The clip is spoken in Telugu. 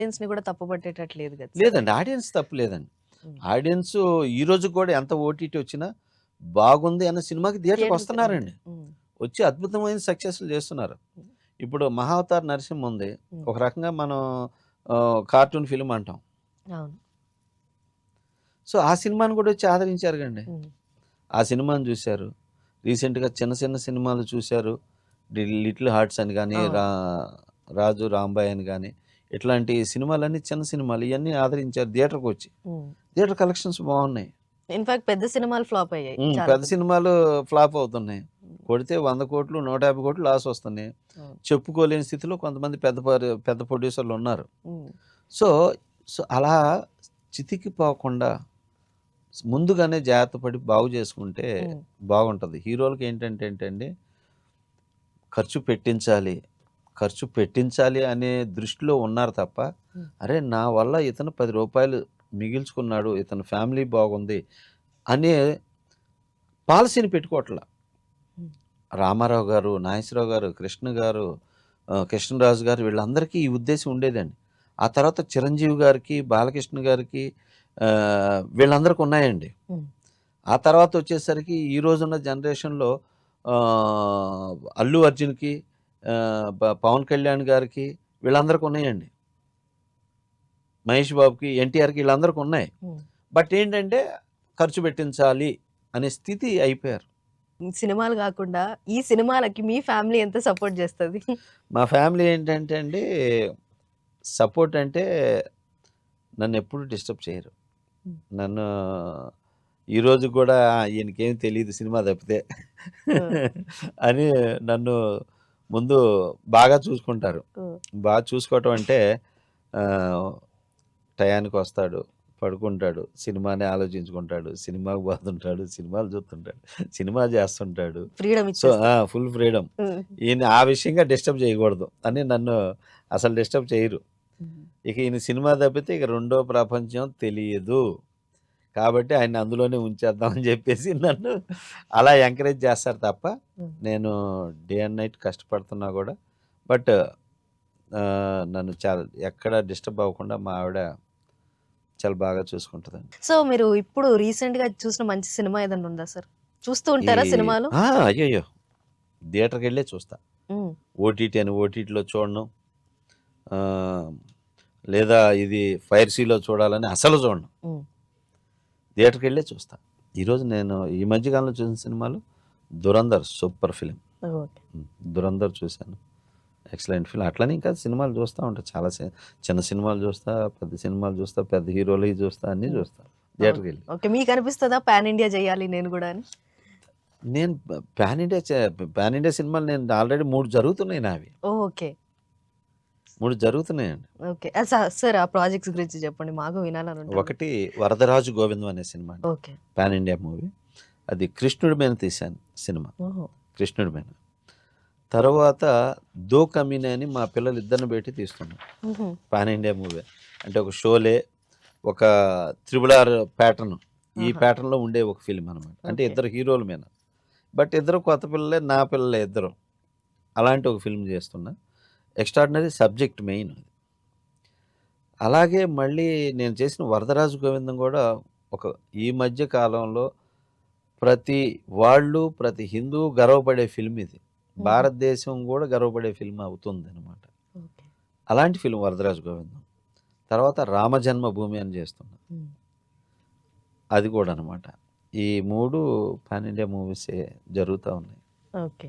ఆడియన్స్‌ని కూడా తప్పుపట్టేటట్టు లేదు కదా సార్. లేదండి. ఆడియన్స్ తప్పు లేదండి. హ్మ్. ఆడియన్స్ ఈ రోజు కూడా ఎంత ఓటీటీ వచ్చినా బాగుంది అన్న సినిమాకి థియేటర్‌కి థియేటర్‌కి అంతే. వస్తున్నారండి. హ్మ్. వచ్చి అద్భుతమైన సక్సెస్‌లు చేస్తున్నారు. హ్మ్. ఇప్పుడు 'మహావతార్ నరసింహ' ఉంది. హ్మ్. ఒక రకంగా మనం కార్టూన్ ఫిల్మ్ అంటాం. అవును. సో, ఆ సినిమాని కూడా వచ్చి ఆదరించారు గండి. హ్మ్. ఆ సినిమాని చూసారు. రీసెంట్‌గా చిన్న చిన్న సినిమాలు చూసారు. 'లిటిల్ హార్ట్స్' అని గాని, అవును. 'రాజు రాంబాయ్' అని గాని, ఇట్లాంటి సినిమాలన్నీ చిన్న సినిమాలు ఇయన్నీ ఆదరించారు థియేటర్‌కొచ్చి. హ్మ్. థియేటర్ కలెక్షన్స్ బాగున్నాయి. ఇన్‌ఫాక్ట్ పెద్ద సినిమాలు ఫ్లాప్ అయ్యాయి. చాలా పెద్ద పెద్ద. సినిమాలు ఫ్లాప్ అవుతున్నాయి. హ్మ్. కొడితే 100,00,00,000, 150,00,00,000 లాస్ వస్తున్నాయి. అవును. చెప్పుకోలేని స్థితిలో కొంతమంది పెద్ద ప్రొడ్యూసర్‌లు ఉన్నారు. హ్మ్. సో, సో అలా చితికిపోకుండా ముందుగానే జాగ్రత్త పడి బాగు చేసుకుంటే హ్మ్. బాగుంటది. హీరోలకి ఏంటంటే ఖర్చు పెట్టించాలి. ఖర్చు పెట్టించాలి అనే దృష్టిలో ఉన్నారు తప్ప, హ్మ్. అరే! నా వల్ల ఇతను రూ. 10 మిగిల్చుకున్నాడు. ఇతని ఫ్యామిలీ బాగుంది అనే పాలిసీని పెట్టుకోవట్ల. హ్మ్. రామారావు గారు, నాగేశ్వరరావు గారు, కృష్ణ గారు, కృష్ణరాజు గారు వీళ్ళందరికీ ఈ ఉద్దేశం ఉండేదండి. ఆ తర్వాత చిరంజీవి గారికి, బాలకృష్ణ గారికి వీళ్ళందరికి ఉన్నాయండి. హ్మ్. ఆ తర్వాత వచ్చేసరికి ఈ రోజున్న జనరేషన్‌లో అల్లు అర్జున్‌కి, పవన్ కళ్యాణ్ గారికి వీళ్ళందరికి ఉన్నాయండి. మహేష్ బాబుకి, ఎన్టీఆర్‌కి వీళ్ళందరికి ఉన్నాయి. హ్మ్. బట్ ఏంటంటే ఖర్చు పెట్టించాలి అనే స్థితి అయిపోయారు. సినిమాలు గాకుండా ఈ సినిమాలకి మీ ఫ్యామిలీ ఎంత సపోర్ట్ జేస్తది? మా ఫ్యామిలీ ఏంటంటే అండి సపోర్ట్ అంటే నన్నెప్పుడు డిస్టర్బ్ చేయరు. హ్మ్. నన్ను ఈరోజు కూడా ఈయనకేమి తెలీదు సినిమా తప్పితే ఆ! అని నన్ను ముందు బాగా చూసుకుంటారు. హ్మ్. బాగా చూసుకోవటం అంటే ఆహ్, టయానికొస్తాడు, పడుకుంటాడు, సినిమానే ఆలోచించుకుంటాడు, సినిమాకి పోతుంటాడు, సినిమాలు చూస్తుంటాడు, సినిమా చేస్తుంటాడు. ఫ్రీడమ్ సో, ఇచ్చేస్తారు. Full freedom. హ్మ్. ఈయన ఆ విషయంగా డిస్టర్బ్ చేయకూడదు అని నన్ను అసలు డిస్టర్బ్ చేయరు. హ్మ్. ఇక ఈయన సినిమా తప్పితే ఇక రెండో ప్రపంచం తెలియదు. కాబట్టి ఆయన్ని అందులోనే ఉంచేద్దాం అని చెప్పేసి నన్ను అలా ఎంకరేజ్ చేస్తారు తప్ప, హ్మ్. నేను డే అండ్ నైట్ కష్టపడుతున్నా కూడా బట్ నన్ను చాలా ఎక్కడ డిస్టర్బ్ అవ్వకుండా మా ఆవిడ చాలా బాగా చూసుకుంటదండి. సో, మీరు ఇప్పుడు రీసెంట్‌గా చూసిన మంచి సినిమా ఏదన్నా ఉందా సార్? చూస్తూ ఈ ఉంటారా సినిమాలు? అయ్యయ్యో! థియేటర్‌కెళ్ళే చూస్తా. హ్మ్. ఓటీటీ అని ఓటీటీలో చూడను. ఆహ్, లేదా ఇది ఫైర్సీలో చూడాలని అసలు చూడను. హ్మ్. థియేటర్‌కెళ్ళే చూస్తా. ఈరోజు నేను ఈ మధ్య కాలంలో చూసిన సినిమాలు 'Dhurandhar' super film. Okay. 'Dhurandhar' చూశాను. Excellent film. అట్లని ఇంకా సినిమాలు చూస్తా ఉంటా. చాలా చిన్న సినిమాలు చూస్తా, పెద్ద సినిమాలు చూస్తా, పెద్ద హీరోలయి చూస్తా, అన్నీ హ్మ్. చూస్తా ఓకే. థియేటర్‌కెళ్ళి. ఓకే. మీకనిపిస్తదా పాన్ ఇండియా జేయాలి నేను గూడా అని? నేను పాన్ ఇండియా సినిమాలు నేను ఆల్రెడీ 3 జరుగుతున్నాయి నావి. ఓకే. 3 జరుగుతున్నాయండి. ఓకే. సార్ ఆ ప్రాజెక్ట్స్ గురించి జెప్పండి. మాకు వినాలనుంటది. ఒకటి 'వరదరాజు గోవిందం' అనే సినిమా అండి. ఓకే. Pan India movie. అది కృష్ణుడి మీద తీశాను సినిమా. ఓహో! కృష్ణుడి మీద. తర్వాత 'దో కమీనే' అని మా పిల్లలిద్దరిని పెట్టి తీస్తున్నాం. హుహు. Pan India movie. అంటే ఒక షోలే, ఒక 'త్రిబుల్ ఆర్' ప్యాటర్న్. ఈ ఆహా! ప్యాటర్న్‌లో ఉండే ఒక ఫిల్మ్ అనమాట. అంటే ఓకే. ఇద్దరు హీరోల మీద. బట్ ఇద్దరు కొత్త పిల్లలే, నా పిల్లలే ఇద్దరు. అలాంటి ఒక ఫిల్మ్ చేస్తున్నా. Extraordinary subject main. అలాగే మళ్ళీ నేను చేసిన 'వరదరాజు గోవిందం' గూడా ఒక ఈ మధ్య కాలంలో ప్రతి వాళ్ళు, ప్రతి హిందువు గర్వపడే ఫిల్మ్ ఇది. హుహు. భారతదేశం గూడా గర్వపడే ఫిల్మ్ అవుతుందనమాట. ఓకే. అలాంటి ఫిల్మ్ 'వరదరాజు గోవిందం.' తర్వాత 'రామజన్మభూమి' అని చేస్తున్నా. హ్మ్. అది కూడా అనమాట. ఈ 3 పాన్ ఇండియా మూవీసే జరుగుతా ఉన్నాయి. ఓకే.